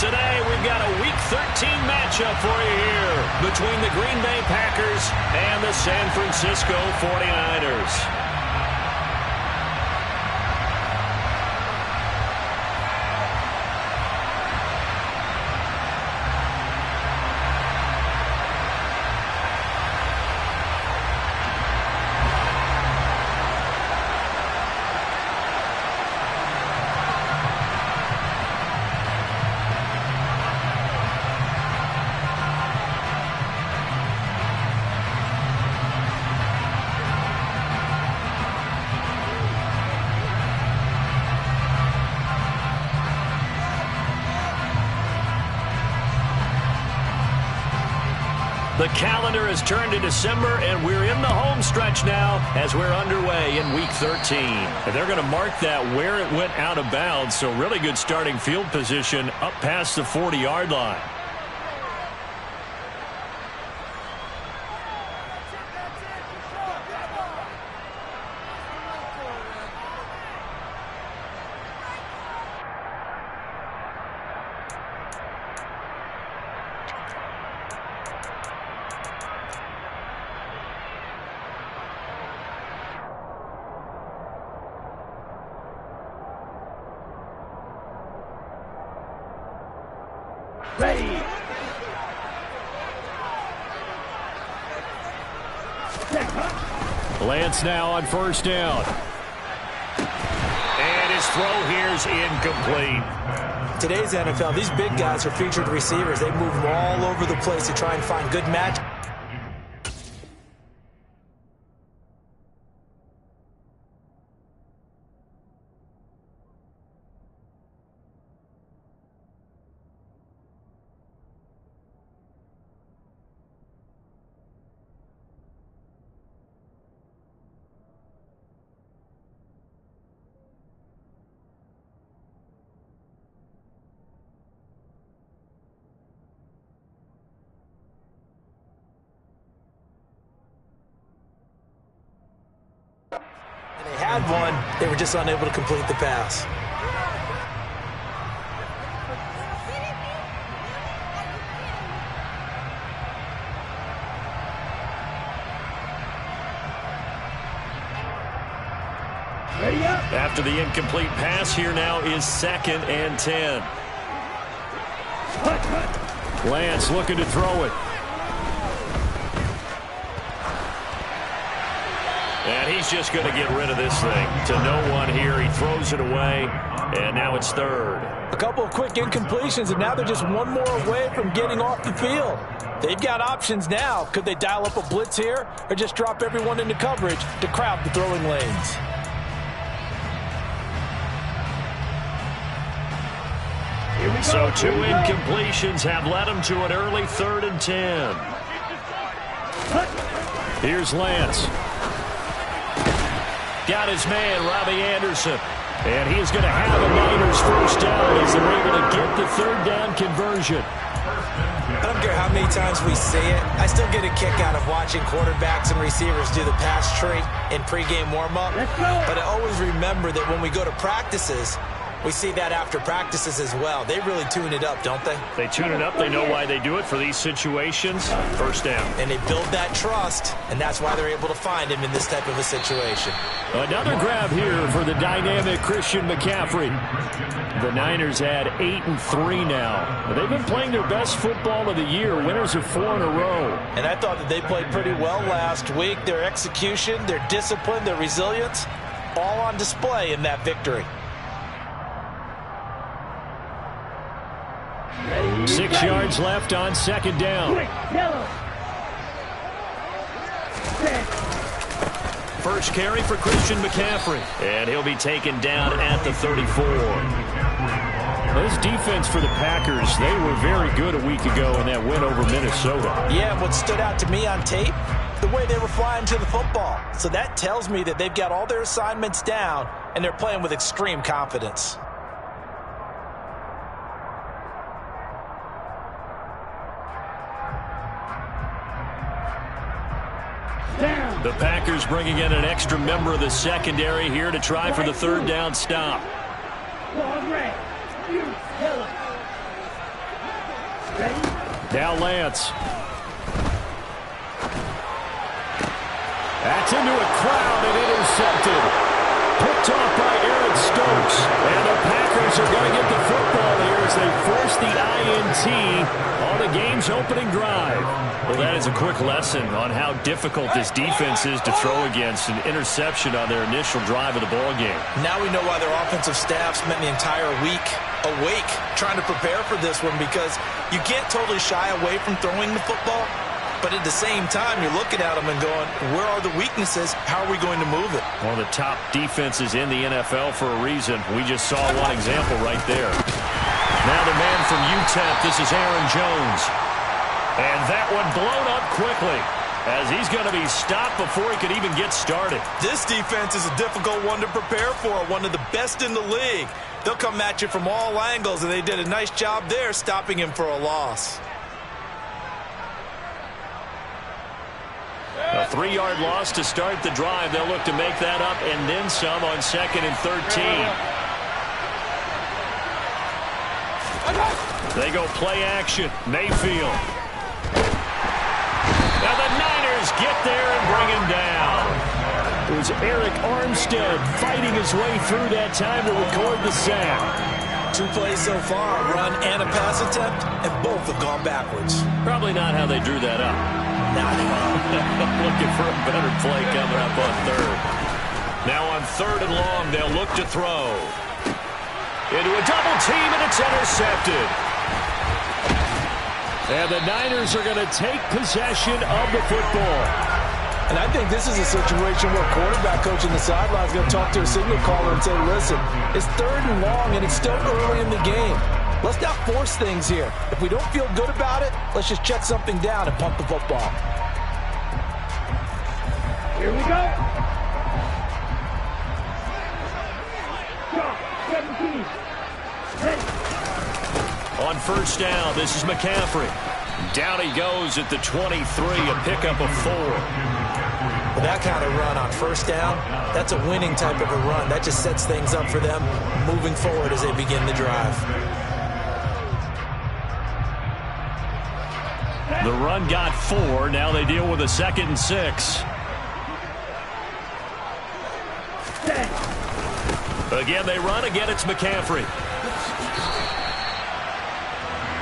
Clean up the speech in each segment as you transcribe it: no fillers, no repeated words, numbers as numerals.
Today, we've got a Week 13 matchup for you here between the Green Bay Packers and the San Francisco 49ers. The calendar has turned to December, and we're in the home stretch now as we're underway in Week 13. And they're going to mark that where it went out of bounds, so really good starting field position up past the 40-yard line. Ready. Lance now on first down. And his throw here's incomplete. Today's NFL, these big guys are featured receivers. They move all over the place to try and find good match. They had one, they were just unable to complete the pass. Ready up. After the incomplete pass, here now is 2nd and 10. Lance looking to throw it. And he's just going to get rid of this thing to no one here. He throws it away, and now it's 3rd. A couple of quick incompletions, and now they're just one more away from getting off the field. They've got options now. Could they dial up a blitz here or just drop everyone into coverage to crowd the throwing lanes? So 2 incompletions have led him to an early 3rd and 10. Here's Lance. Got his man, Robbie Anderson. And he's going to have a Niners first down as they're able to get the 3rd down conversion. I don't care how many times we see it. I still get a kick out of watching quarterbacks and receivers do the pass tree in pregame warm-up. But I always remember that when we go to practices, we see that after practices as well. They really tune it up, don't they? They tune it up. They know why they do it for these situations. First down. And they build that trust, and that's why they're able to find him in this type of a situation. Another grab here for the dynamic Christian McCaffrey. The Niners had 8-3 now. They've been playing their best football of the year, winners of 4 in a row. And I thought that they played pretty well last week. Their execution, their discipline, their resilience, all on display in that victory. 6 yards left on 2nd down. First carry for Christian McCaffrey. And he'll be taken down at the 34. This defense for the Packers, they were very good a week ago in that win over Minnesota. Yeah, and what stood out to me on tape, the way they were flying to the football. So that tells me that they've got all their assignments down, and they're playing with extreme confidence. The Packers bringing in an extra member of the secondary here to try for the 3rd down stop. Now Lance. That's into a crowd and intercepted. Picked off by Aaron Stokes. And the Packers are going to get the football here as they force the INT on the game's opening drive. Well, that is a quick lesson on how difficult this defense is to throw against. An interception on their initial drive of the ball game. Now we know why their offensive staff spent the entire week awake trying to prepare for this one, because you can't totally shy away from throwing the football. But at the same time, you're looking at them and going, where are the weaknesses? How are we going to move it? One of the top defenses in the NFL for a reason. We just saw one example right there. Now the man from UTEP, this is Aaron Jones. And that one blown up quickly as he's going to be stopped before he could even get started. This defense is a difficult one to prepare for, one of the best in the league. They'll come at you from all angles, and they did a nice job there stopping him for a loss. A 3-yard loss to start the drive. They'll look to make that up and then some on 2nd and 13. They go play action. Mayfield. Now the Niners get there and bring him down. It was Eric Armstead fighting his way through that time to record the sack. 2 plays so far, a run and a pass attempt, and both have gone backwards. Probably not how they drew that up. Looking for a better play coming up on 3rd. Now on 3rd and long, they'll look to throw. Into a double team, and it's intercepted. And the Niners are going to take possession of the football. And I think this is a situation where quarterback coach on the sideline is going to talk to a signal caller and say, listen, it's 3rd and long, and it's still early in the game. Let's not force things here. If we don't feel good about it, let's just check something down and pump the football. Here we go. 17. On 1st down, this is McCaffrey. Down he goes at the 23, a pickup of 4. With that kind of run on 1st down, that's a winning type of a run. That just sets things up for them moving forward as they begin the drive. The run got 4. Now they deal with a 2nd and 6. Again, they run. Again, it's McCaffrey.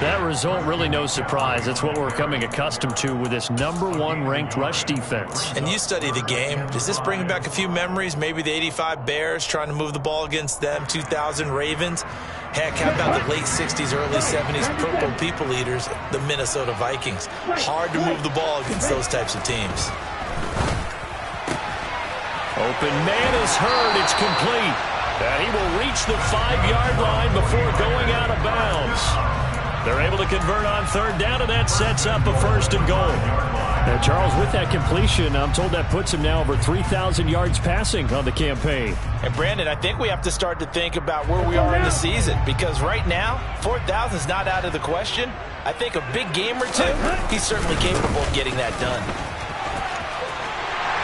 That result, really no surprise. That's what we're coming accustomed to with this #1 ranked rush defense. And you study the game. Does this bring back a few memories? Maybe the 85 Bears trying to move the ball against them, 2000 Ravens. Heck, how about the late 60s, early 70s Purple People Eaters, the Minnesota Vikings? Hard to move the ball against those types of teams. Open man is heard. It's complete. And he will reach the 5-yard line before going out of bounds. They're able to convert on 3rd down, and that sets up a 1st and goal. Now, Charles, with that completion, I'm told that puts him now over 3,000 yards passing on the campaign. And, Brandon, I think we have to start to think about where we are in the season, because right now, 4,000 is not out of the question. I think a big game or two, he's certainly capable of getting that done.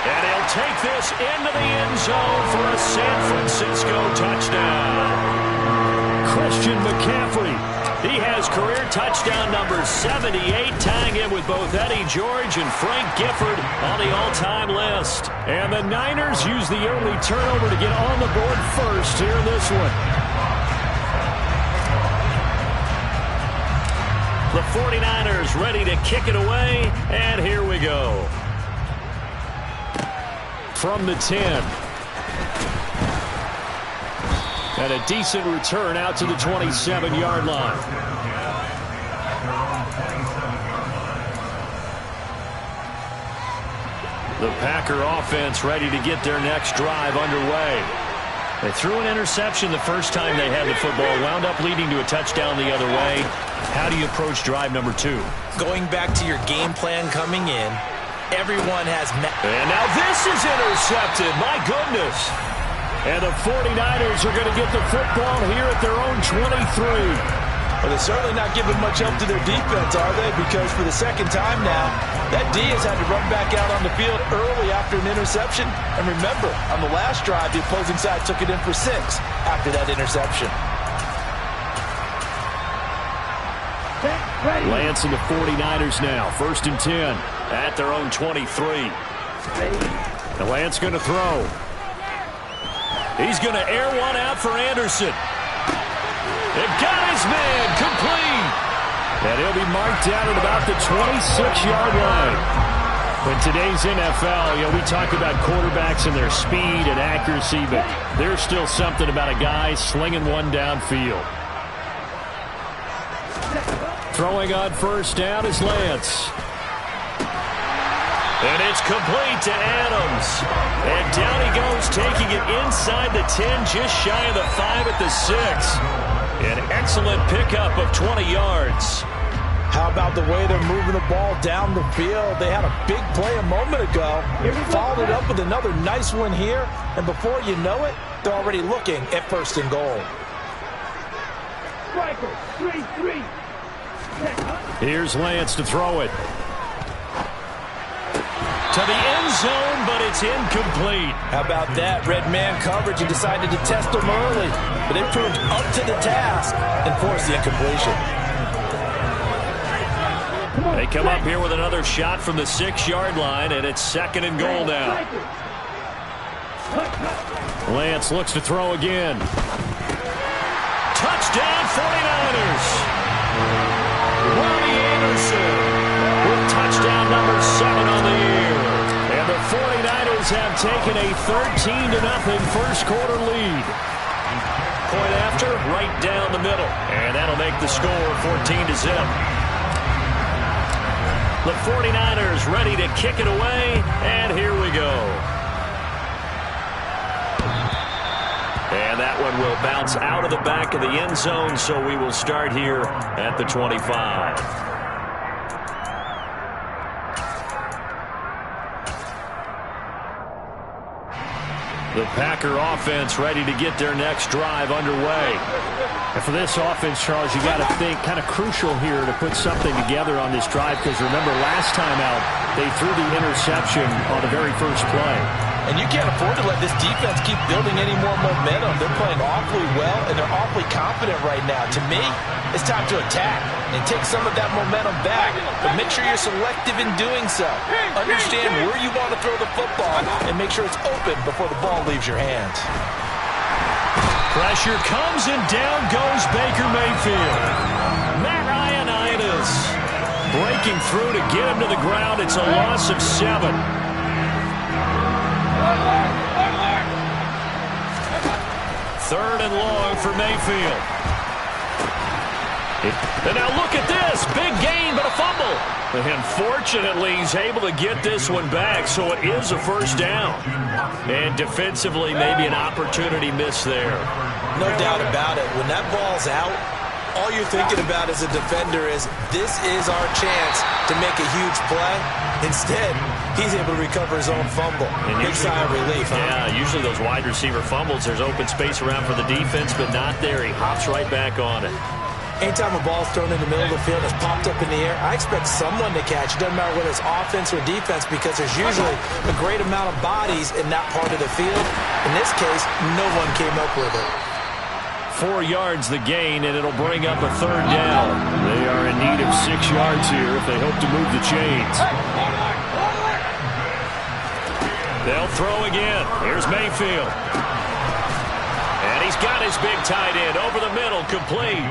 And he'll take this into the end zone for a San Francisco touchdown. Christian McCaffrey. He has career touchdown number 78, tying it with both Eddie George and Frank Gifford on the all-time list. And the Niners use the early turnover to get on the board first here in this one. The 49ers ready to kick it away, and here we go. From the 10. And a decent return out to the 27-yard line. The Packer offense ready to get their next drive underway. They threw an interception the first time they had the football, wound up leading to a touchdown the other way. How do you approach drive number 2? Going back to your game plan coming in, everyone has met. And now this is intercepted. My goodness. And the 49ers are going to get the football here at their own 23. Well, they're certainly not giving much help to their defense, are they? Because for the second time now, that D has had to run back out on the field early after an interception. And remember, on the last drive, the opposing side took it in for 6 after that interception. Lance and the 49ers now. 1st and 10 at their own 23. And Lance going to throw. He's going to air one out for Anderson. It got his man complete. And he'll be marked down at about the 26-yard line. In today's NFL, we talk about quarterbacks and their speed and accuracy, but there's still something about a guy slinging one downfield. Throwing on 1st down is Lance. And it's complete to Adams. And down he goes, taking it inside the 10, just shy of the 5 at the 6. An excellent pickup of 20 yards. How about the way they're moving the ball down the field? They had a big play a moment ago. Followed it up with another nice one here. And before you know it, they're already looking at 1st and goal. Here's Lance to throw it. To the end zone, but it's incomplete. How about that? Red man coverage. He decided to test them early, but they proved up to the task and forced the incompletion. They come up here with another shot from the 6-yard line, and it's 2nd and goal now. Lance looks to throw again. Touchdown 49ers. Ronnie Anderson with touchdown number 7 on the year. And the 49ers have taken a 13-0 first quarter lead. Point after, right down the middle. And that'll make the score 14-0. The 49ers ready to kick it away, and here we go. And that one will bounce out of the back of the end zone, so we will start here at the 25. The Packer offense ready to get their next drive underway. And for this offense, Charles, you got to think kind of crucial here to put something together on this drive, because remember last time out they threw the interception on the very first play. And you can't afford to let this defense keep building any more momentum. They're playing awfully well, and they're awfully confident right now. To me, it's time to attack and take some of that momentum back. But make sure you're selective in doing so. Understand where you want to throw the football and make sure it's open before the ball leaves your hands. Pressure comes, and down goes Baker Mayfield. Matt Ioannidis breaking through to get him to the ground. It's a loss of 7. 3rd and long for Mayfield. And now look at this. Big gain, but a fumble. And fortunately, he's able to get this one back, so it is a 1st down. And defensively, maybe an opportunity missed there. No doubt about it. When that ball's out, all you're thinking about as a defender is, this is our chance to make a huge play. Instead, he's able to recover his own fumble. And big sigh of relief, huh? Yeah, usually those wide receiver fumbles, there's open space around for the defense, but not there. He hops right back on it. Anytime a ball's thrown in the middle of the field, it's popped up in the air, I expect someone to catch. It doesn't matter whether it's offense or defense, because there's usually a great amount of bodies in that part of the field. In this case, no one came up with it. 4 yards the gain, and it'll bring up a 3rd down. They are in need of 6 yards here if they hope to move the chains. They'll throw again. Here's Mayfield. And he's got his big tight end over the middle, complete.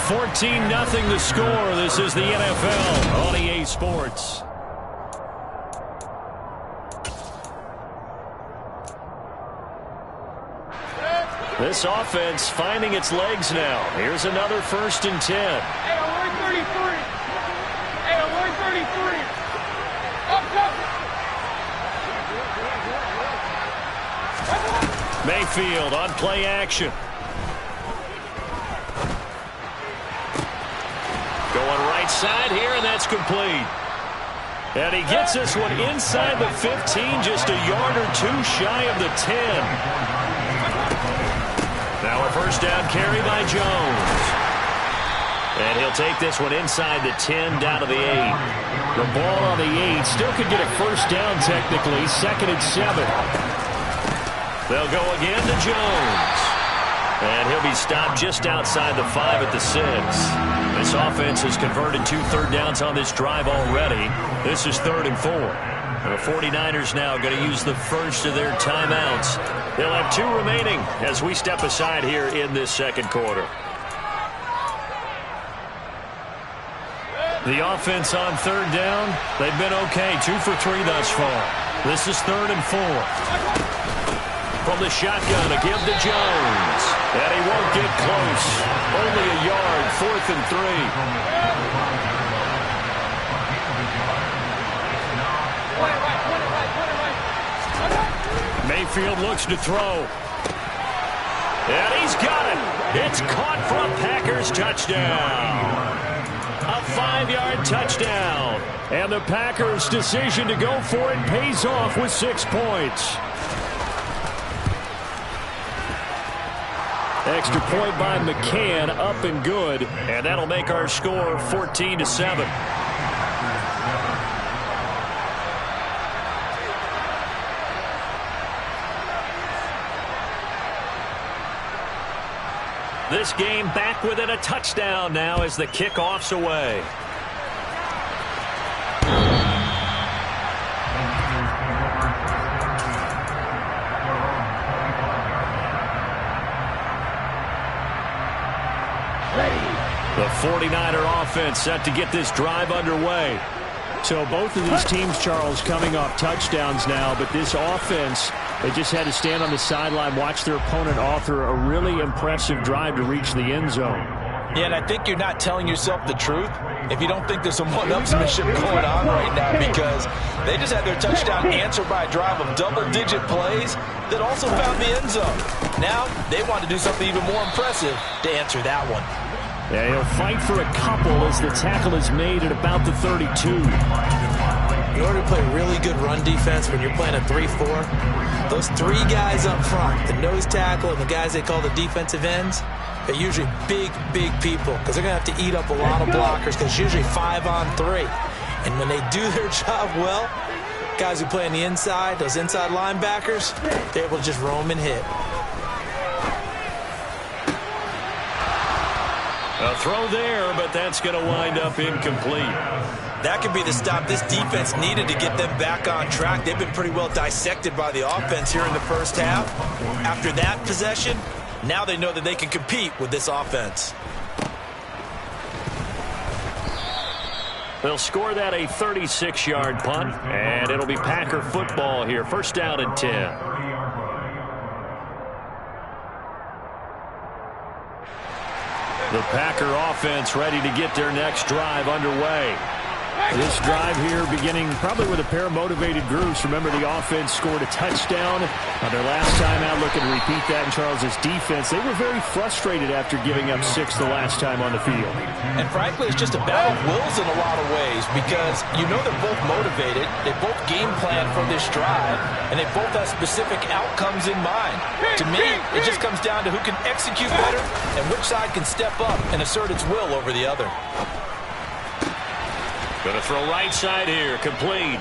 $14-0 the score. This is the NFL on EA Sports. This offense finding its legs now. Here's another 1st and 10. Hey, I'm 133. Hey, I'm 133. Up. Mayfield on play action. Going right side here, and that's complete. And he gets this one inside the 15, just a yard or two shy of the 10. Now a 1st down carry by Jones. And he'll take this one inside the 10, down to the 8. The ball on the 8 still could get a 1st down technically. 2nd and 7. They'll go again to Jones. And he'll be stopped just outside the 5 at the 6. This offense has converted 2 third downs on this drive already. This is 3rd and 4. And the 49ers now going to use the first of their timeouts. They'll have 2 remaining as we step aside here in this second quarter. The offense on 3rd down, they've been okay. 2 for 3 thus far. This is 3rd and 4. From the shotgun, a give to Jones. And he won't get close. Only a yard, 4th and 3. Mayfield looks to throw. And he's got it. It's caught for a Packers touchdown. A 5-yard touchdown. And the Packers' decision to go for it pays off with 6 points. Extra point by McCann, up and good. And that'll make our score 14-7. This game back within a touchdown now as the kickoff's away. The 49er offense set to get this drive underway. So both of these teams, Charles, coming off touchdowns now, but this offense, they just had to stand on the sideline, watch their opponent author a really impressive drive to reach the end zone. Yeah, and I think you're not telling yourself the truth if you don't think there's some one-upsmanship going on right now, because they just had their touchdown answered by a drive of double-digit plays that also found the end zone. Now they want to do something even more impressive to answer that one. Yeah, he'll fight for a couple as the tackle is made at about the 32. In order to play really good run defense when you're playing a 3-4, those 3 guys up front, the nose tackle and the guys they call the defensive ends, they're usually big, big people because they're going to have to eat up a lot of blockers because it's usually 5 on 3. And when they do their job well, guys who play on the inside, those inside linebackers, they're able to just roam and hit. A throw there, but that's going to wind up incomplete. That could be the stop this defense needed to get them back on track. They've been pretty well dissected by the offense here in the first half. After that possession, now they know that they can compete with this offense. They'll score that a 36-yard punt, and it'll be Packer football here. First down and 10. The Packer offense ready to get their next drive underway. This drive here beginning probably with a pair of motivated groups. Remember, the offense scored a touchdown on their last time out. Looking to repeat that in Charles's defense. They were very frustrated after giving up 6 the last time on the field. And frankly, it's just a battle of wills in a lot of ways because you know they're both motivated. They both game plan for this drive, and they both have specific outcomes in mind. To me, it just comes down to who can execute better and which side can step up and assert its will over the other. Going to throw right side here, complete.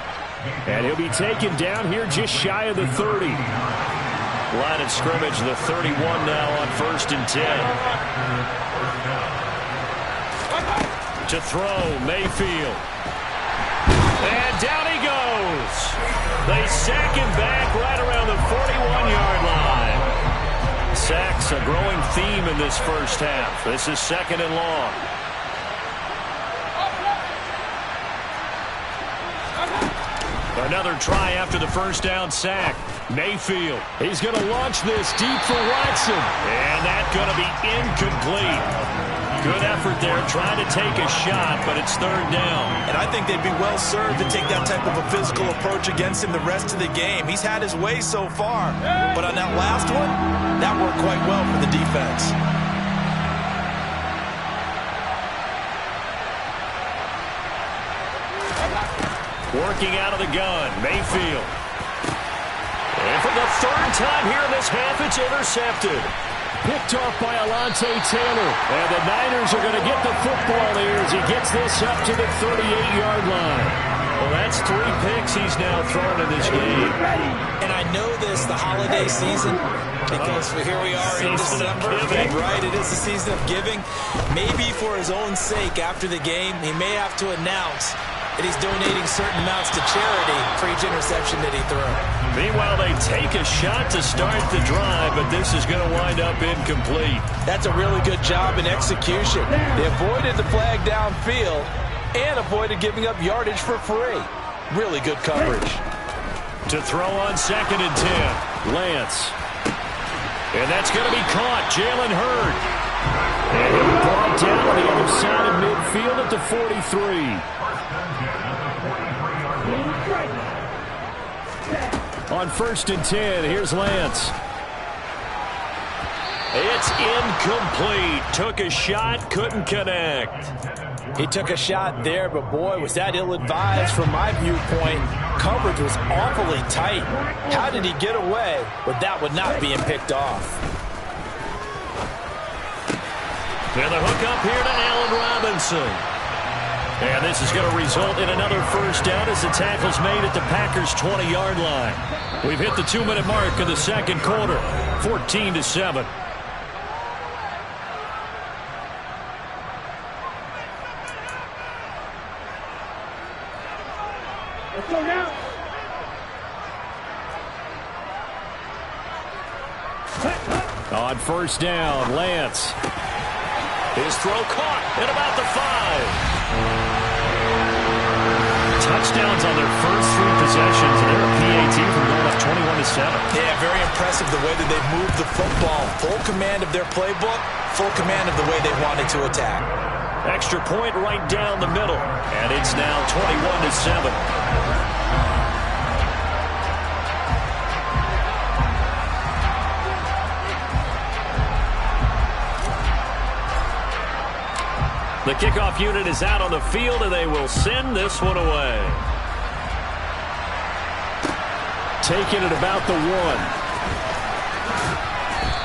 And he'll be taken down here just shy of the 30. Line of scrimmage, the 31 now on 1st and 10. To throw, Mayfield. And down he goes. They sack him back right around the 41-yard line. Sacks a growing theme in this first half. This is 2nd and long. Another try after the first down sack. Mayfield, he's going to launch this deep for Watson. And that's going to be incomplete. Good effort there trying to take a shot, but it's 3rd down. And I think they'd be well served to take that type of a physical approach against him the rest of the game. He's had his way so far. But on that last one, that worked quite well for the defense. Working out of the gun, Mayfield. And for the 3rd time here in this half, it's intercepted. Picked off by Alontae Taylor. And the Niners are going to get the football here as he gets this up to the 38-yard line. Well, that's 3 picks he's now thrown in this game. And I know this, the holiday season, because here we are in December. Right, it is the season of giving. Maybe for his own sake, after the game, he may have to announce that he's donating certain amounts to charity for each interception that he threw. Meanwhile, they take a shot to start the drive, but this is going to wind up incomplete. That's a really good job in execution. They avoided the flag downfield and avoided giving up yardage for free. Really good coverage. To throw on 2nd and 10, Lance. And that's going to be caught. Jalen Hurd. And he'll be brought down on the other side of midfield at the 43. On 1st and 10, here's Lance. It's incomplete. Took a shot, couldn't connect. He took a shot there, but boy, was that ill-advised from my viewpoint. Coverage was awfully tight. How did he get away with that one not being picked off? And the hook up here to Allen Robinson. And this is going to result in another first down as the tackle's made at the Packers' 20-yard line. We've hit the 2-minute mark of the second quarter, 14-7. Let's go now. On 1st down, Lance. His throw caught at about the 5. Touchdowns on their first 3 possessions, and they're a PAT from going up 21-7. Yeah, very impressive the way that they've moved the football. Full command of their playbook, full command of the way they wanted to attack. Extra point right down the middle, and it's now 21-7. The kickoff unit is out on the field, and they will send this one away. Taking it about the 1.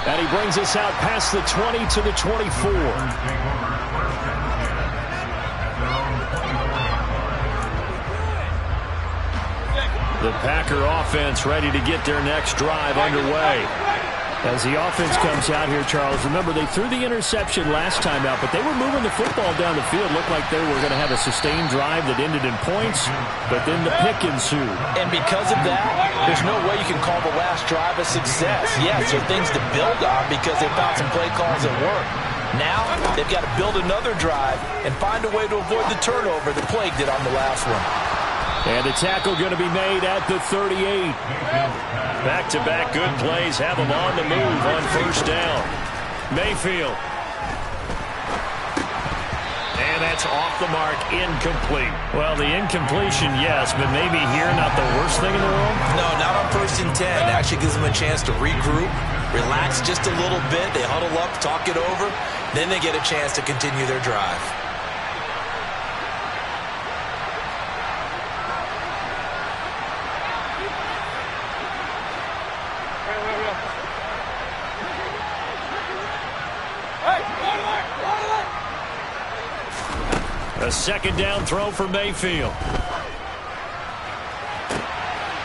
And he brings us out past the 20 to the 24. The Packer offense ready to get their next drive underway. As the offense comes out here, Charles, remember they threw the interception last time out, but they were moving the football down the field. Looked like they were going to have a sustained drive that ended in points, but then the pick ensued. And because of that, there's no way you can call the last drive a success. Yes, there are things to build on because they found some play calls that work. Now, they've got to build another drive and find a way to avoid the turnover that plagued it on the last one. And the tackle going to be made at the 38. Back-to-back good plays have them on the move on 1st down. Mayfield. And that's off the mark, incomplete. Well, the incompletion, yes, but maybe here not the worst thing in the world? No, not on 1st and 10. It actually gives them a chance to regroup, relax just a little bit. They huddle up, talk it over. Then they get a chance to continue their drive. A 2nd down throw for Mayfield.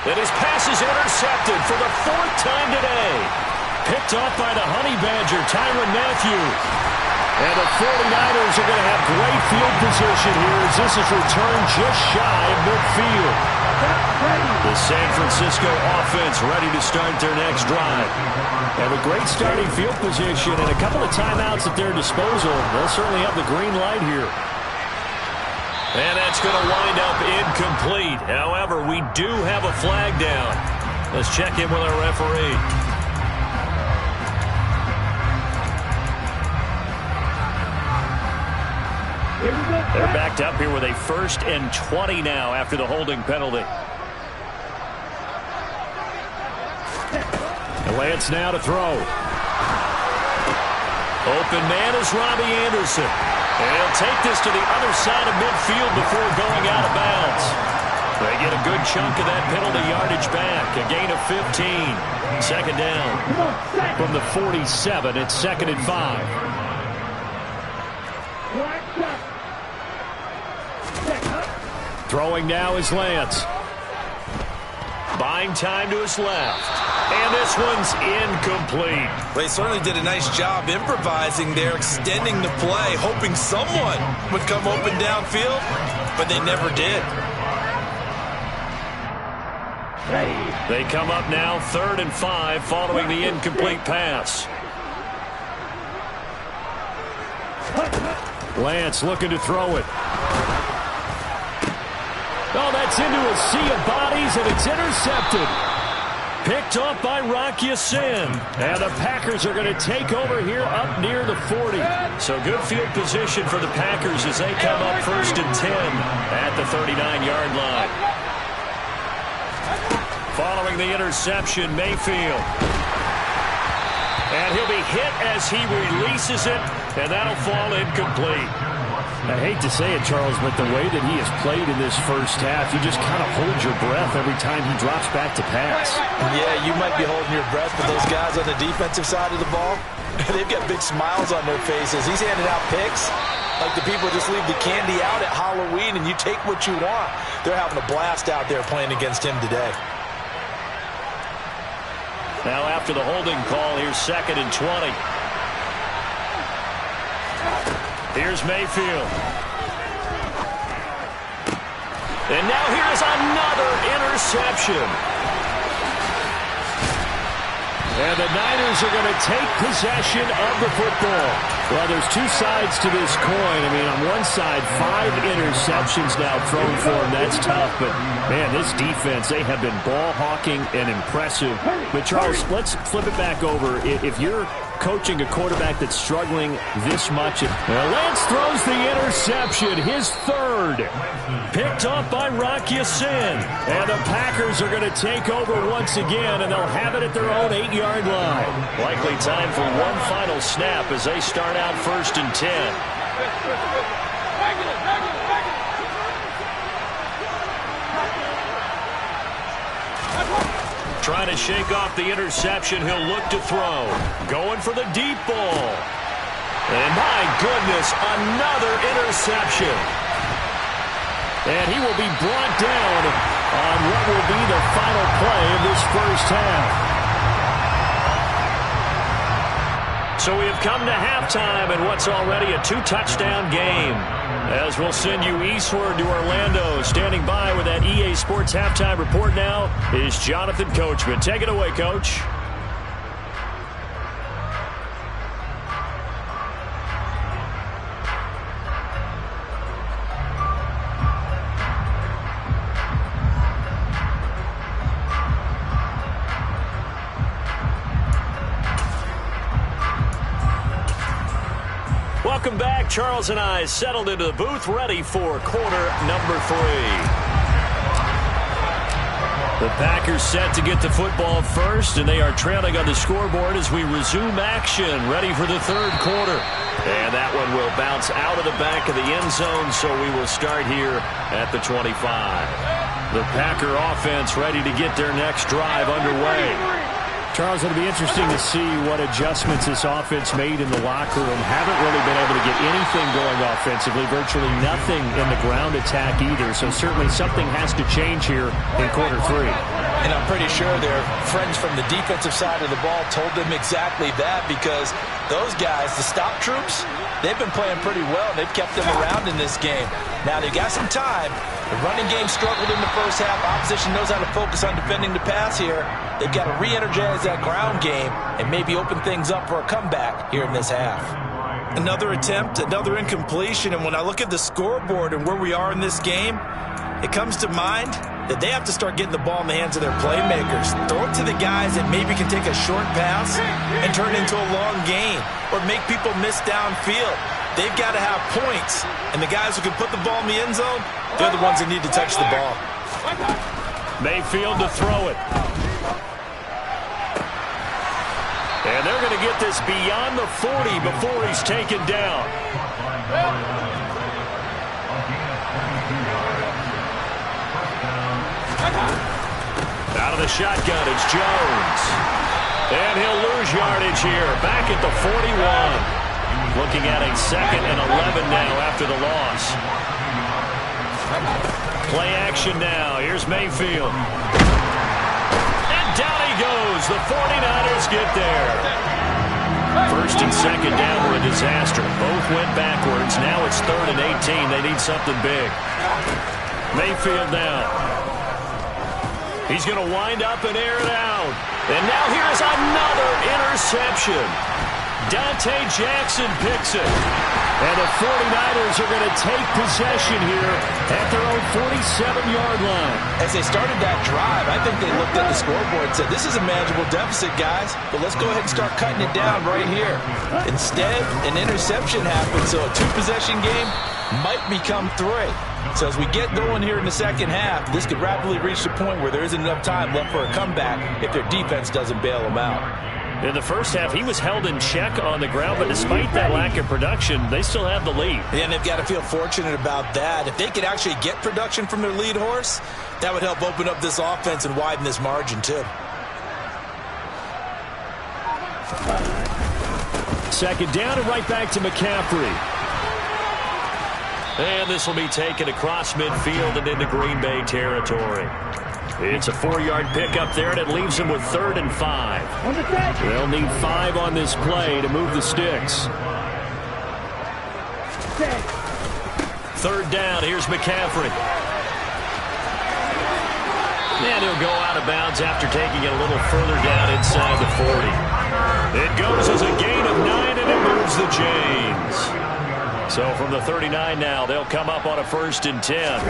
And his pass is intercepted for the 4th time today. Picked off by the Honey Badger, Tyrann Mathieu. And the 49ers are going to have great field position here as this is returned just shy of midfield. The San Francisco offense ready to start their next drive. And a great starting field position and a couple of timeouts at their disposal. They'll certainly have the green light here. And that's going to wind up incomplete. However, we do have a flag down. Let's check in with our referee. They're backed up here with a 1st and 20 now after the holding penalty. And Lance now to throw. Open man is Robbie Anderson. And he'll take this to the other side of midfield before going out of bounds. They get a good chunk of that penalty yardage back. A gain of 15. 2nd down. From the 47, it's 2nd and 5. Throwing now is Lance. buying time to his left. And this one's incomplete. Well, he certainly did a nice job improvising there, extending the play, hoping someone would come open downfield, but they never did. They come up now 3rd and 5 following the incomplete pass. Lance looking to throw it. Oh, that's into a sea of bodies, and it's intercepted. Picked up by Rock Ya-Sin. And the Packers are going to take over here up near the 40. So good field position for the Packers as they come up 1st and 10 at the 39-yard line. Following the interception, Mayfield. And he'll be hit as he releases it, and that'll fall incomplete. I hate to say it, Charles, but the way that he has played in this first half, you just kind of hold your breath every time he drops back to pass. Yeah, you might be holding your breath, but those guys on the defensive side of the ball, they've got big smiles on their faces. He's handing out picks like the people just leave the candy out at Halloween and you take what you want. They're having a blast out there playing against him today. Now after the holding call, here's 2nd and 20. Here's Mayfield. And now here's another interception. And the Niners are going to take possession of the football. Well, there's two sides to this coin. I mean, on one side, 5 interceptions now thrown for him. That's tough. But, man, this defense, they have been ball hawking and impressive. But, Charles, let's flip it back over. If you're coaching a quarterback that's struggling this much. Well, Lance throws the interception, his 3rd. Picked up by Rock Ya-Sin. And the Packers are going to take over once again, and they'll have it at their own 8-yard line. Likely time for one final snap as they start out 1st and 10. Trying to shake off the interception, he'll look to throw. Going for the deep ball. And my goodness, another interception. And he will be brought down on what will be the final play of this first half. So we have come to halftime in what's already a 2-touchdown game. As we'll send you eastward to Orlando. Standing by with that EA Sports halftime report now is Jonathan Coachman. Take it away, Coach. Welcome back. Charles and I settled into the booth, ready for quarter number 3. The Packers set to get the football first, and they are trailing on the scoreboard as we resume action, ready for the 3rd quarter. And that one will bounce out of the back of the end zone, so we will start here at the 25. The Packer offense ready to get their next drive underway. Charles, it'll be interesting to see what adjustments this offense made in the locker room. Haven't really been able to get anything going offensively, virtually nothing in the ground attack either. So certainly something has to change here in quarter 3. And I'm pretty sure their friends from the defensive side of the ball told them exactly that, because those guys, the stop troops, they've been playing pretty well. They've kept them around in this game. Now they've got some time. The running game struggled in the first half. Opposition knows how to focus on defending the pass here. They've got to re-energize that ground game and maybe open things up for a comeback here in this half. Another attempt, another incompletion, and when I look at the scoreboard and where we are in this game, it comes to mind that they have to start getting the ball in the hands of their playmakers. Throw it to the guys that maybe can take a short pass and turn it into a long gain or make people miss downfield. They've got to have points, and the guys who can put the ball in the end zone, they're the ones that need to touch the ball. Mayfield to throw it. And they're going to get this beyond the 40 before he's taken down. Out of the shotgun, it's Jones. And he'll lose yardage here, back at the 41. Looking at a 2nd and 11 now after the loss. Play action now. Here's Mayfield. down he goes. The 49ers get there. First and second down were a disaster. Both went backwards. Now it's 3rd and 18. They need something big. Mayfield now. He's going to wind up and air it out. And now here's another interception. Dante Jackson picks it. And the 49ers are going to take possession here at their own 47-yard line. As they started that drive, I think they looked at the scoreboard and said, this is a manageable deficit, guys, but let's go ahead and start cutting it down right here. Instead, an interception happened, so a 2-possession game might become 3. So as we get going here in the second half, this could rapidly reach the point where there isn't enough time left for a comeback if their defense doesn't bail them out. In the first half, he was held in check on the ground, but despite that lack of production, they still have the lead. And they've got to feel fortunate about that. If they could actually get production from their lead horse, that would help open up this offense and widen this margin, too. Second down and right back to McCaffrey. And this will be taken across midfield and into Green Bay territory. It's a 4-yard pickup there, and it leaves them with 3rd and 5. They'll need 5 on this play to move the sticks. 3rd down. Here's McCaffrey. And he'll go out of bounds after taking it a little further down inside the 40. It goes as a gain of 9, and it moves the chains. So from the 39 now, they'll come up on a 1st and 10.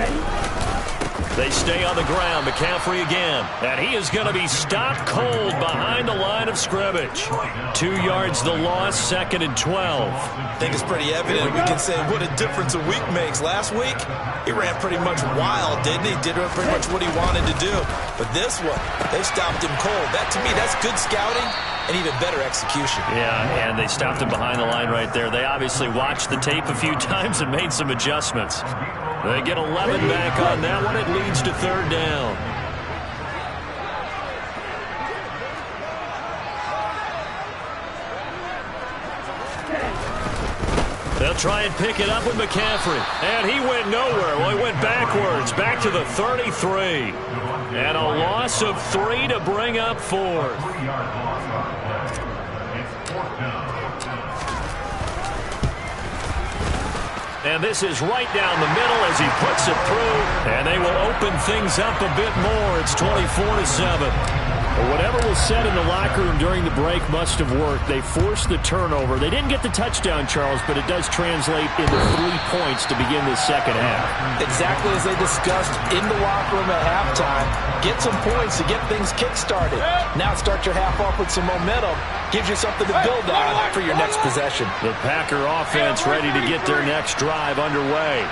They stay on the ground. McCaffrey again. And he is going to be stopped cold behind the line of scrimmage. 2 yards the loss, 2nd and 12. I think it's pretty evident. We can say what a difference a week makes. Last week, he ran pretty much wild, didn't he? Did pretty much what he wanted to do. But this one, they stopped him cold. That, to me, that's good scouting and even better execution. Yeah, and they stopped him behind the line right there. They obviously watched the tape a few times and made some adjustments. They get 11 back on that one. It leads to 3rd down. They'll try and pick it up with McCaffrey. And he went nowhere. Well, he went backwards, back to the 33. And a loss of 3 to bring up 4th. And this is right down the middle as he puts it through. And they will open things up a bit more. It's 24-7. Whatever was said in the locker room during the break must have worked. They forced the turnover. They didn't get the touchdown, Charles, but it does translate into 3 points to begin this second half. Exactly as they discussed in the locker room at halftime. Get some points to get things kick-started. Now start your half off with some momentum. Gives you something to build on for your next possession. The Packer offense ready to get their next drive underway.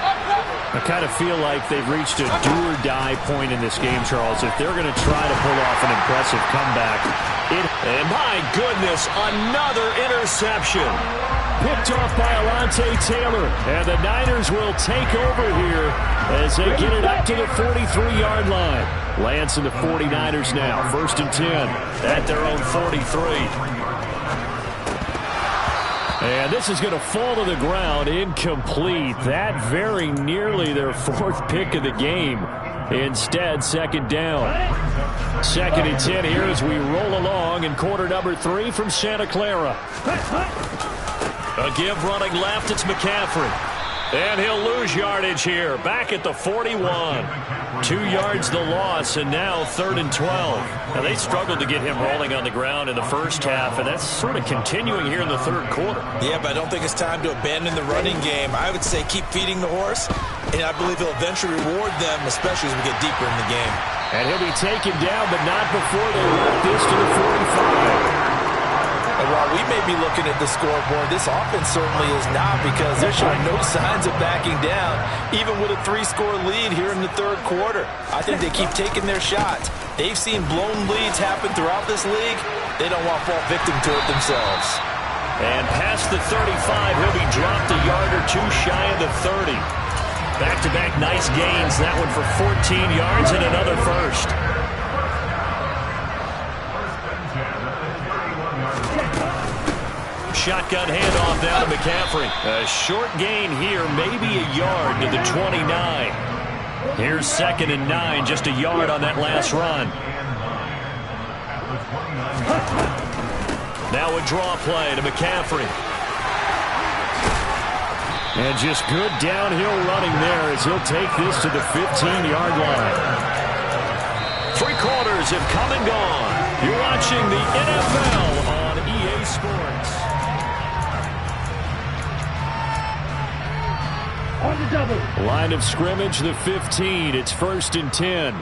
I kind of feel like they've reached a do-or-die point in this game, Charles. If they're going to try to pull off an impressive comeback. And my goodness, another interception. Picked off by Alontae Taylor. And the Niners will take over here as they get it up to the 43-yard line. Lance and the 49ers now. 1st and 10 at their own 43. And this is going to fall to the ground, incomplete. That very nearly their 4th pick of the game. Instead, 2nd down. 2nd and 10 here as we roll along in quarter number 3 from Santa Clara. A give running left, it's McCaffrey. And he'll lose yardage here, back at the 41. 2 yards the loss, and now 3rd and 12. Now, they struggled to get him rolling on the ground in the first half, and that's sort of continuing here in the 3rd quarter. Yeah, but I don't think it's time to abandon the running game. I would say keep feeding the horse, and I believe he'll eventually reward them, especially as we get deeper in the game. And he'll be taken down, but not before they work this to the 45. And while we may be looking at the scoreboard, this offense certainly is not, because they're showing no signs of backing down, even with a 3-score lead here in the 3rd quarter. I think they keep taking their shots. They've seen blown leads happen throughout this league. They don't want to fall victim to it themselves. And past the 35, he'll be dropped a yard or 2 shy of the 30. Back-to-back nice gains. That one for 14 yards and another first. Shotgun handoff down to McCaffrey. A short gain here, maybe a yard to the 29. Here's 2nd and 9, just a yard on that last run. Now a draw play to McCaffrey. And just good downhill running there as he'll take this to the 15-yard line. 3 quarters have come and gone. You're watching the NFL on EA Sports. On the double. Line of scrimmage, the 15. It's 1st and 10.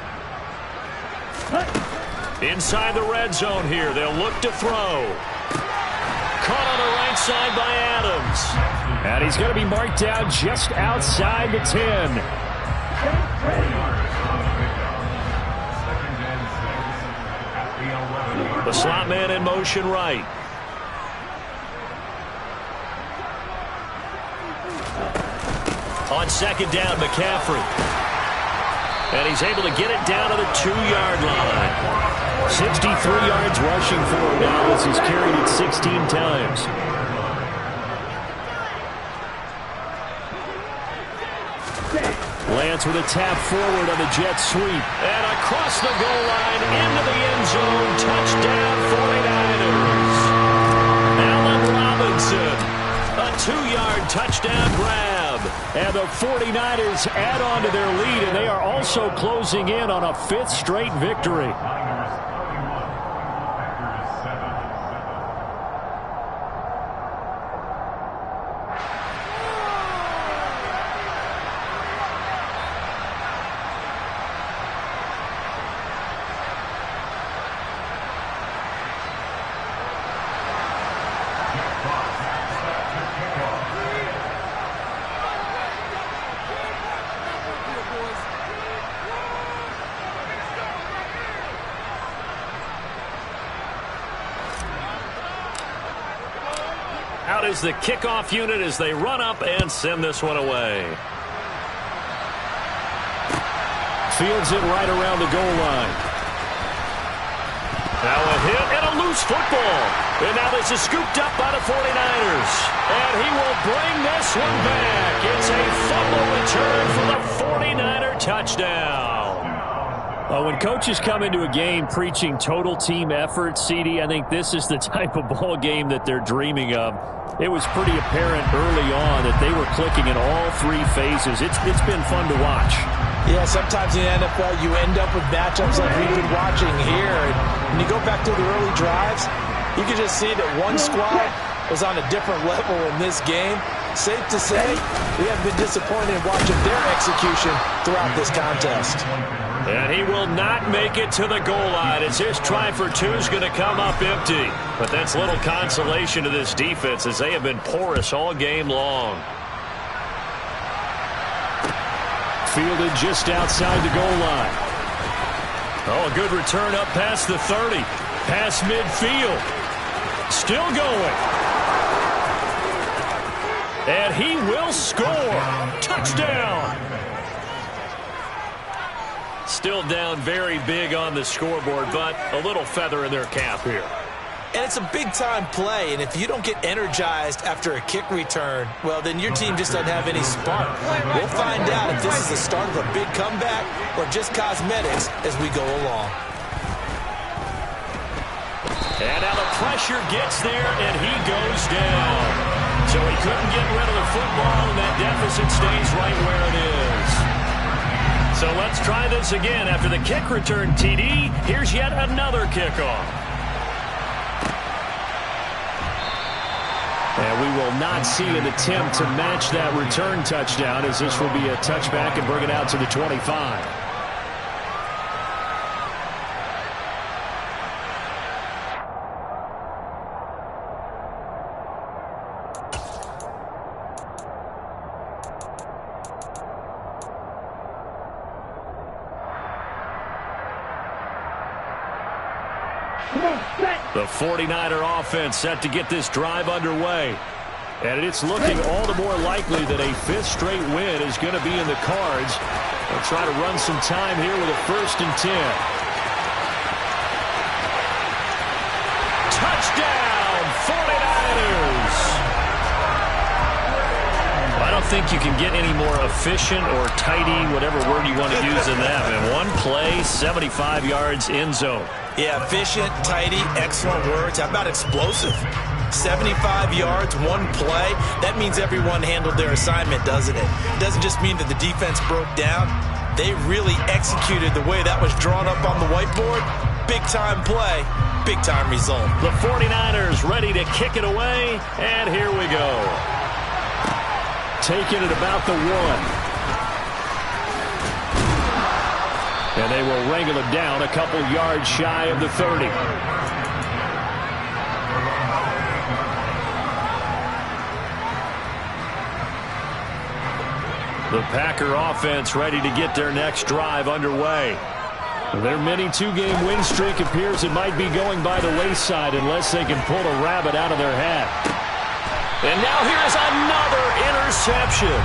Inside the red zone here. They'll look to throw. Caught on the right side by Adams. And he's going to be marked down just outside the 10. The slot man in motion right. On 2nd down, McCaffrey. And he's able to get it down to the 2-yard line. 63 yards rushing for him now as he's carried it 16 times. Lance with a tap forward on the jet sweep. And across the goal line into the end zone. Touchdown 49ers. Allen Robinson. A 2-yard touchdown grab. And the 49ers add on to their lead, and they are also closing in on a 5th straight victory. Out is the kickoff unit as they run up and send this one away. Fields it right around the goal line. Now a hit and a loose football. And now this is scooped up by the 49ers. And he will bring this one back. It's a fumble return for the 49er touchdown. When coaches come into a game preaching total team effort, CD, I think this is the type of ball game that they're dreaming of. It was pretty apparent early on that they were clicking in all 3 phases. It's been fun to watch. Yeah, sometimes in the NFL you end up with matchups like we've been watching here. And when you go back to the early drives, you can just see that one squad was on a different level in this game. Safe to say, we have been disappointed in watching their execution throughout this contest. And he will not make it to the goal line as his try for 2 is going to come up empty. But that's little consolation to this defense as they have been porous all game long. Fielded just outside the goal line. Oh, a good return up past the 30. Past midfield. Still going. And he will score. Touchdown. Still down very big on the scoreboard, but a little feather in their cap here. And it's a big-time play, and if you don't get energized after a kick return, well, then your team just doesn't have any spark. We'll find out if this is the start of a big comeback or just cosmetics as we go along. And now the pressure gets there, and he goes down. So he couldn't get rid of the football, and that deficit stays right where it is. So let's try this again. After the kick return, TD, here's yet another kickoff. And we will not see an attempt to match that return touchdown as this will be a touchback and bring it out to the 25. The 49er offense set to get this drive underway. And it's looking all the more likely that a 5th straight win is going to be in the cards. They'll try to run some time here with a 1st and 10. Touchdown, 49ers! I don't think think you can get any more efficient or tidy, whatever word you want to use in that. And one play, 75 yards, end zone. Yeah, efficient, tidy, excellent words. How about explosive? 75 yards, one play. That means everyone handled their assignment, doesn't it? Doesn't just mean that the defense broke down. They really executed the way that was drawn up on the whiteboard. Big-time play, big-time result. The 49ers ready to kick it away, and here we go. Taking it about the 1. And they will wrangle it down a couple yards shy of the 30. The Packer offense ready to get their next drive underway. Their mini 2-game win streak appears it might be going by the wayside unless they can pull a rabbit out of their hat. And now here's another interception.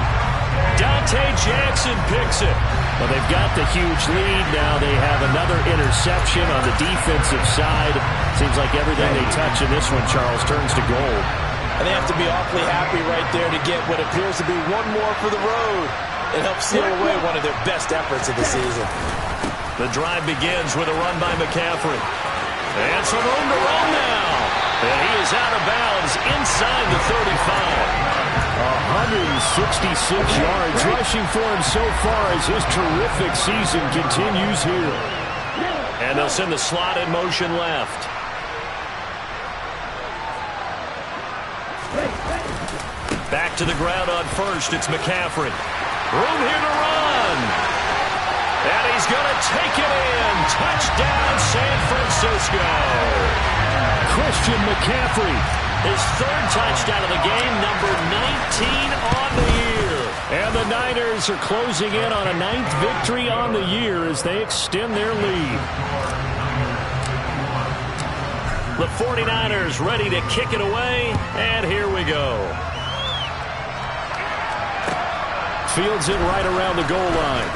Dante Jackson picks it. Well, they've got the huge lead. Now they have another interception on the defensive side. Seems like everything they touch in this one, Charles, turns to gold. And they have to be awfully happy right there to get what appears to be one more for the road. It helps seal away one of their best efforts of the season. The drive begins with a run by McCaffrey. And some room to run now. And he is out of bounds inside the 35. 166 yards rushing for him so far as his terrific season continues here. And they'll send the slot in motion left. Back to the ground on first. It's McCaffrey. Room here to run. And he's going to take it in. Touchdown, San Francisco. Christian McCaffrey. His 3rd touchdown of the game, number 19 on the year. And the Niners are closing in on a 9th victory on the year as they extend their lead. The 49ers ready to kick it away, and here we go. Fields it right around the goal line.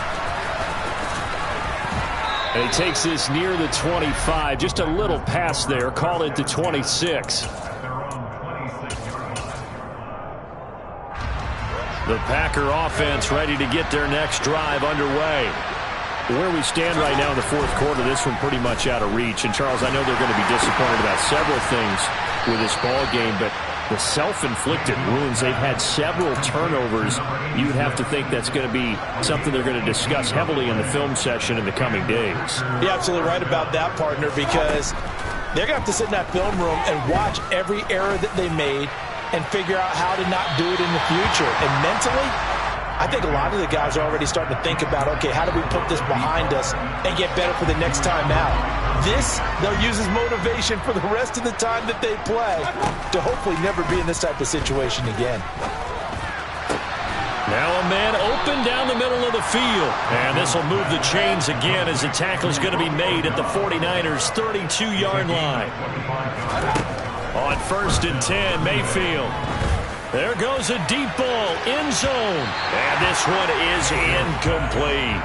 And he takes this near the 25. Just a little pass there. Call it the 26. The Packer offense ready to get their next drive underway. Where we stand right now in the 4th quarter, this one pretty much out of reach. And, Charles, I know they're going to be disappointed about several things with this ball game, but the self-inflicted wounds, they've had several turnovers. You'd have to think that's going to be something they're going to discuss heavily in the film session in the coming days. You're absolutely right about that, partner, because they're going to have to sit in that film room and watch every error that they made and figure out how to not do it in the future. And mentally, I think a lot of the guys are already starting to think about, okay, how do we put this behind us and get better for the next time out? This, they'll use as motivation for the rest of the time that they play to hopefully never be in this type of situation again. Now a man open down the middle of the field. And this will move the chains again as the tackle is going to be made at the 49ers' 32-yard line. On 1st and 10, Mayfield. There goes a deep ball, end zone. And this one is incomplete.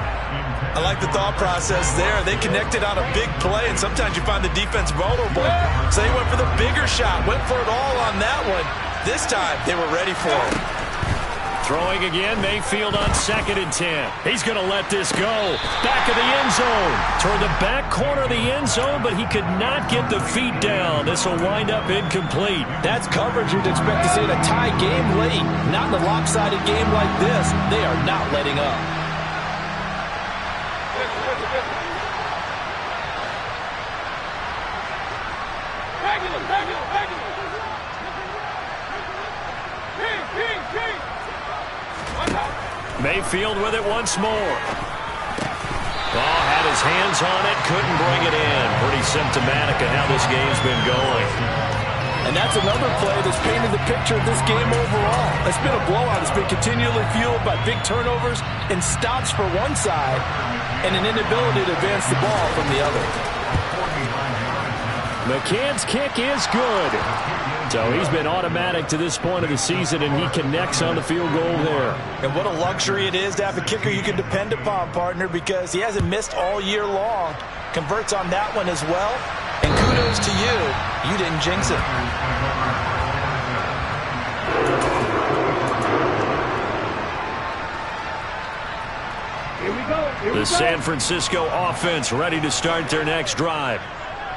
I like the thought process there. They connected on a big play, and sometimes you find the defense vulnerable. So they went for the bigger shot, went for it all on that one. This time, they were ready for it. Throwing again, Mayfield on 2nd and 10. He's going to let this go. Back of the end zone. Toward the back corner of the end zone, but he could not get the feet down. This will wind up incomplete. That's coverage you'd expect to see in a tie game late. Not in a lopsided game like this. They are not letting up. Mayfield with it once more. Oh, had his hands on it, couldn't bring it in. Pretty symptomatic of how this game's been going. And that's another play that's painted the picture of this game overall. It's been a blowout. It's been continually fueled by big turnovers and stops for one side and an inability to advance the ball from the other. McCann's kick is good. So he's been automatic to this point of the season, and he connects on the field goal there. And what a luxury it is to have a kicker you can depend upon, partner, because he hasn't missed all year long. Converts on that one as well. And kudos to you. You didn't jinx it. The San Francisco offense ready to start their next drive.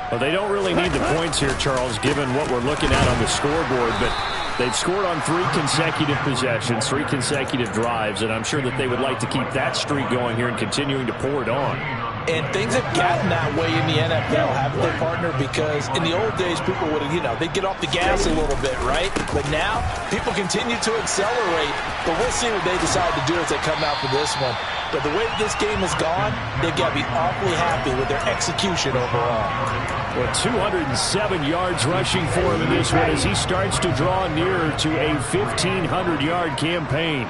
Well, they don't really need the points here, Charles, given what we're looking at on the scoreboard, but they've scored on 3 consecutive possessions, 3 consecutive drives, and I'm sure that they would like to keep that streak going here and continuing to pour it on. And things have gotten that way in the NFL, haven't they, partner? Because in the old days, people would, they'd get off the gas a little bit, right? But now, people continue to accelerate. But we'll see what they decide to do as they come out for this one. But the way this game has gone, they've got to be awfully happy with their execution overall. Well, 207 yards rushing for him in this one as he starts to draw nearer to a 1,500-yard campaign.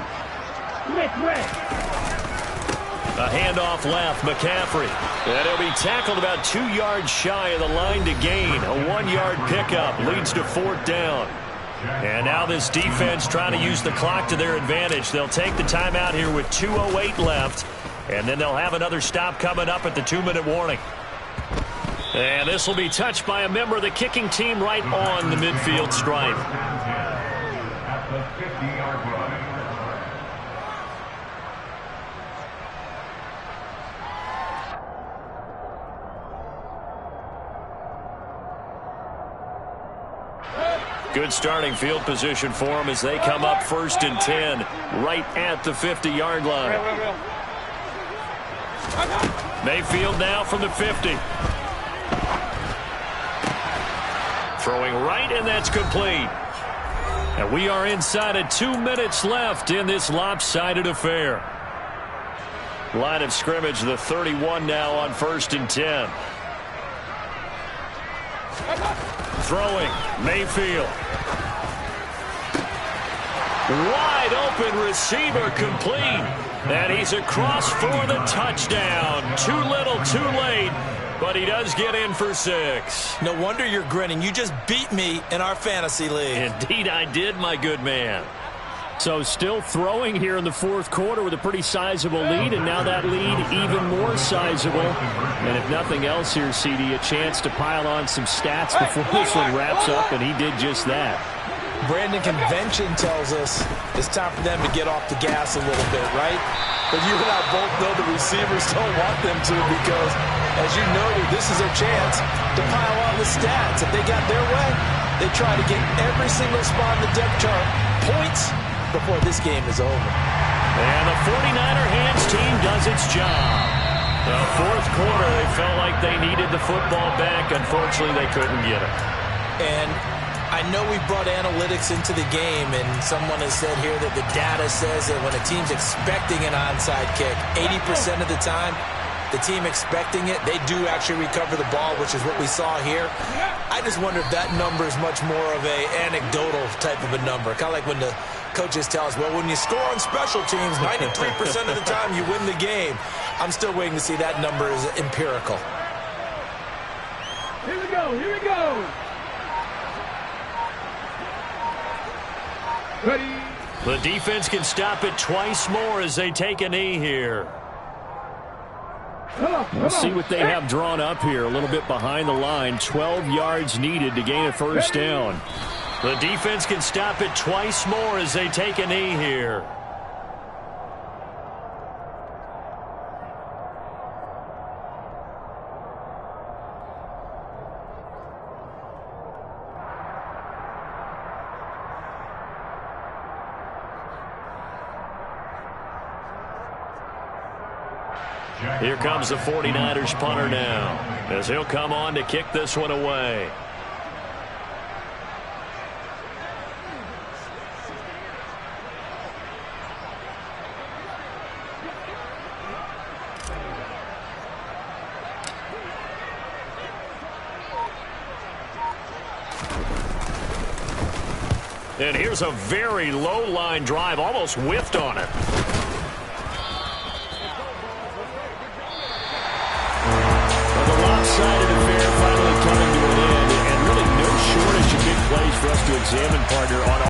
A handoff left, McCaffrey. And he'll be tackled about 2 yards shy of the line to gain. A 1-yard pickup leads to 4th down. And now this defense trying to use the clock to their advantage. They'll take the timeout here with 2:08 left. And then they'll have another stop coming up at the 2-minute warning. And this will be touched by a member of the kicking team right on the midfield stripe. At the 50-yard line. Good starting field position for them as they come up 1st and 10 right at the 50-yard line. Mayfield now from the 50. Throwing right, and that's complete. And we are inside of 2 minutes left in this lopsided affair. Line of scrimmage, the 31 now on 1st and 10. Throwing, Mayfield. Wide open receiver complete. And he's across for the touchdown. Too little, too late. But he does get in for 6. No wonder you're grinning. You just beat me in our fantasy league. Indeed I did, my good man. So still throwing here in the 4th quarter with a pretty sizable lead, and now that lead even more sizable. And if nothing else here, CD, a chance to pile on some stats before this one wraps up, and he did just that. Brandon, convention tells us it's time for them to get off the gas a little bit, right? But you and I both know the receivers don't want them to because, as you noted, this is their chance to pile on the stats. If they got their way, they try to get every single spot in the depth chart points before this game is over. And the 49er hands team does its job. The 4th quarter, they felt like they needed the football back. Unfortunately, they couldn't get it. And I know we brought analytics into the game, and someone has said here that the data says that when a team's expecting an onside kick, 80% of the time, the team expecting it, they do actually recover the ball, which is what we saw here. I just wonder if that number is much more of a anecdotal type of a number. Kind of like when the coaches tell us, well, when you score on special teams, 93% of the time you win the game. I'm still waiting to see that number is empirical. Here we go, here we go. Ready. The defense can stop it twice more as they take a knee here. Let's see what they have drawn up here. A little bit behind the line. 12 yards needed to gain a 1st down. The defense can stop it twice more as they take a knee here. Here comes the 49ers punter now, as he'll come on to kick this one away. And here's a very low line drive, almost whiffed on it. Lopsided affair finally coming to an end, and really no shortage of big plays for us to examine, partner, on